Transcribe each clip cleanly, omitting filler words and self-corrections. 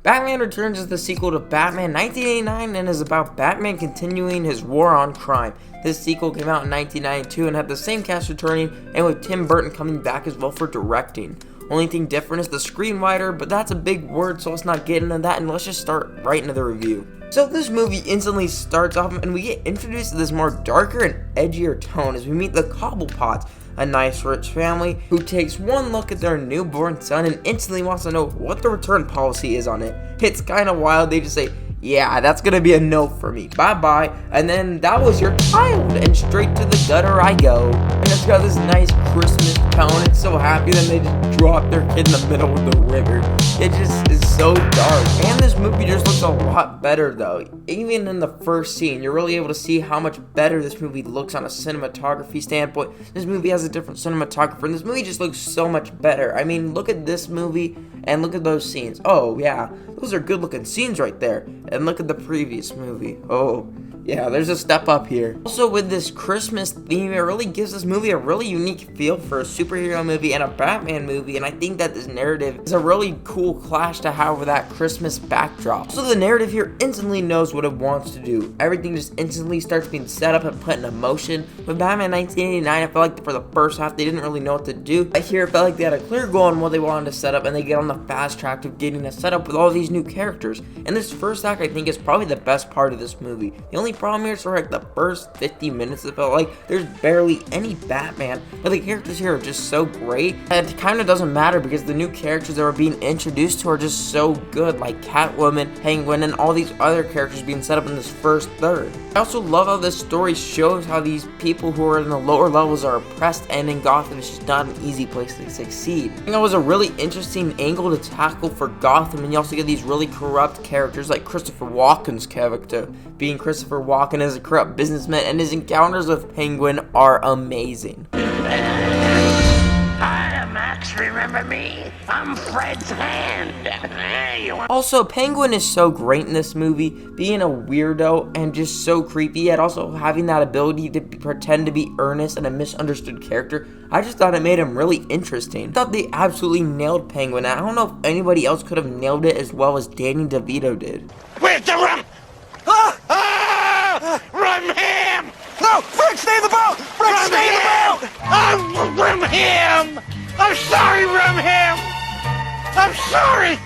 Batman Returns is the sequel to Batman 1989 and is about Batman continuing his war on crime. This sequel came out in 1992 and had the same cast returning, and with Tim Burton coming back as well for directing. Only thing different is the screenwriter, but that's a big word, so let's not get into that, and let's just start right into the review. So this movie instantly starts off and we get introduced to this more darker and edgier tone as we meet the Cobblepots, a nice rich family who takes one look at their newborn son and instantly wants to know what the return policy is on it. It's kind of wild. They just say, yeah, that's gonna be a no for me, bye bye, and then that was your child, and straight to the gutter I go. And it's got this nice Christmas tone. It's so happy, then they just drop their kid in the middle of the river. It just is so dark, and this movie just looks a lot better though. Even in the first scene, you're really able to see how much better this movie looks on a cinematography standpoint. This movie has a different cinematographer, and this movie just looks so much better. I mean, look at this movie and look at those scenes. Oh yeah, those are good looking scenes right there. And look at the previous movie. Oh, yeah, there's a step up here. Also, with this Christmas theme, it really gives this movie a really unique feel for a superhero movie and a Batman movie, and I think that this narrative is a really cool clash to have with that Christmas backdrop. So the narrative here instantly knows what it wants to do. Everything just instantly starts being set up and put into motion. With Batman 1989, I felt like for the first half, they didn't really know what to do. Here, it felt like they had a clear goal on what they wanted to set up, and they get on the fast track of getting a setup with all these new characters. And this first act, I think, is probably the best part of this movie. The only problem here is for like the first 50 minutes, it felt like there's barely any Batman, but the characters here are just so great, and it kind of doesn't matter because the new characters that are being introduced to are just so good, like Catwoman, Penguin, and all these other characters being set up in this first third. I also love how this story shows how these people who are in the lower levels are oppressed, and in Gotham it's just not an easy place to succeed. I think that was a really interesting angle to tackle for Gotham, and you also get these really corrupt characters like Christopher Walken's character being Christopher Walken as a corrupt businessman, and his encounters with Penguin are amazing. Hi, Max, remember me? I'm Fred's hand. Also, Penguin is so great in this movie, being a weirdo and just so creepy, yet also having that ability to pretend to be earnest and a misunderstood character. I just thought it made him really interesting. I thought they absolutely nailed Penguin. I don't know if anybody else could have nailed it as well as Danny DeVito did. Where's the rum? Rum ham! No! Frank, stay in the boat! Frank, stay in the boat! Oh, rum ham! I'm sorry, rum ham! I'm sorry!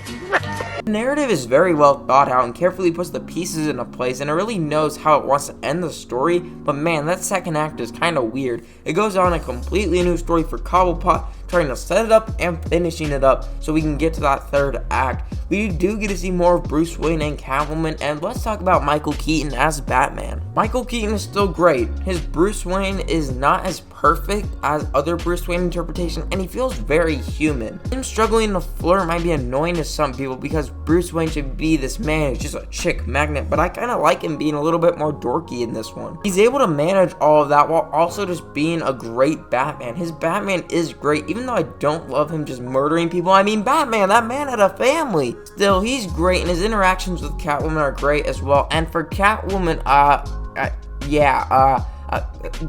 The narrative is very well thought out and carefully puts the pieces into place, and it really knows how it wants to end the story, but man, that second act is kind of weird. It goes on a completely new story for Cobblepot, trying to set it up and finishing it up so we can get to that third act. We do get to see more of Bruce Wayne and Catwoman, and let's talk about Michael Keaton as Batman. Michael Keaton is still great. His Bruce Wayne is not as perfect as other Bruce Wayne interpretations, and he feels very human. Him struggling to flirt might be annoying to some people because Bruce Wayne should be this man who's just a chick magnet, but I kind of like him being a little bit more dorky in this one. He's able to manage all of that while also just being a great Batman. His Batman is great, even though I don't love him just murdering people. I mean, Batman, that man had a family. Still, he's great, and his interactions with Catwoman are great as well. And for Catwoman,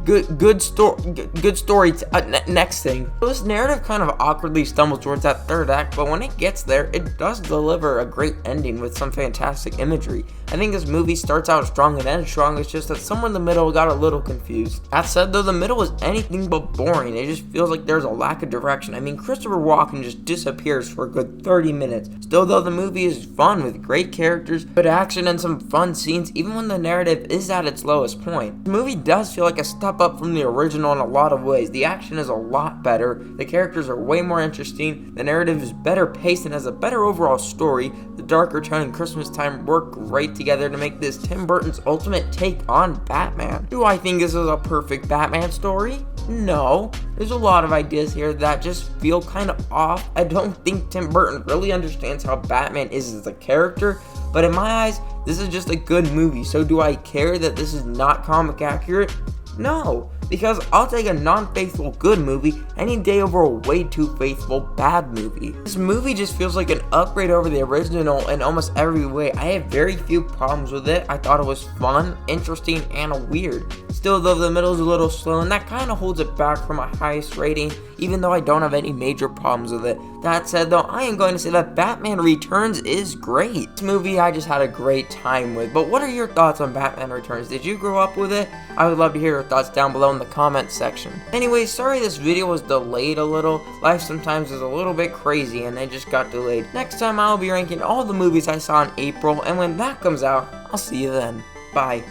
good story. Next thing. So this narrative kind of awkwardly stumbles towards that third act, but when it gets there, it does deliver a great ending with some fantastic imagery. I think this movie starts out strong and ends strong. It's just that somewhere in the middle got a little confused. That said, though, the middle is anything but boring. It just feels like there's a lack of direction. I mean, Christopher Walken just disappears for a good 30 minutes. Still, though, the movie is fun with great characters, good action, and some fun scenes, even when the narrative is at its lowest point. The movie does feel like a step up from the original in a lot of ways. The action is a lot better, the characters are way more interesting, the narrative is better paced and has a better overall story. The darker tone and Christmas time work great together to make this Tim Burton's ultimate take on Batman. Do I think this is a perfect Batman story? No. There's a lot of ideas here that just feel kind of off. I don't think Tim Burton really understands how Batman is as a character, but in my eyes, this is just a good movie. So do I care that this is not comic accurate? No. because I'll take a non-faithful good movie any day over a way too faithful bad movie. This movie just feels like an upgrade over the original in almost every way. I have very few problems with it. I thought it was fun, interesting, and weird. Still though, the middle is a little slow, and that kind of holds it back from my highest rating, even though I don't have any major problems with it. That said though, I am going to say that Batman Returns is great. This movie I just had a great time with. But what are your thoughts on Batman Returns? Did you grow up with it? I would love to hear your thoughts down below in the comments section. Anyway, sorry this video was delayed a little. Life sometimes is a little bit crazy and it just got delayed. Next time I'll be ranking all the movies I saw in April, and when that comes out, I'll see you then. Bye.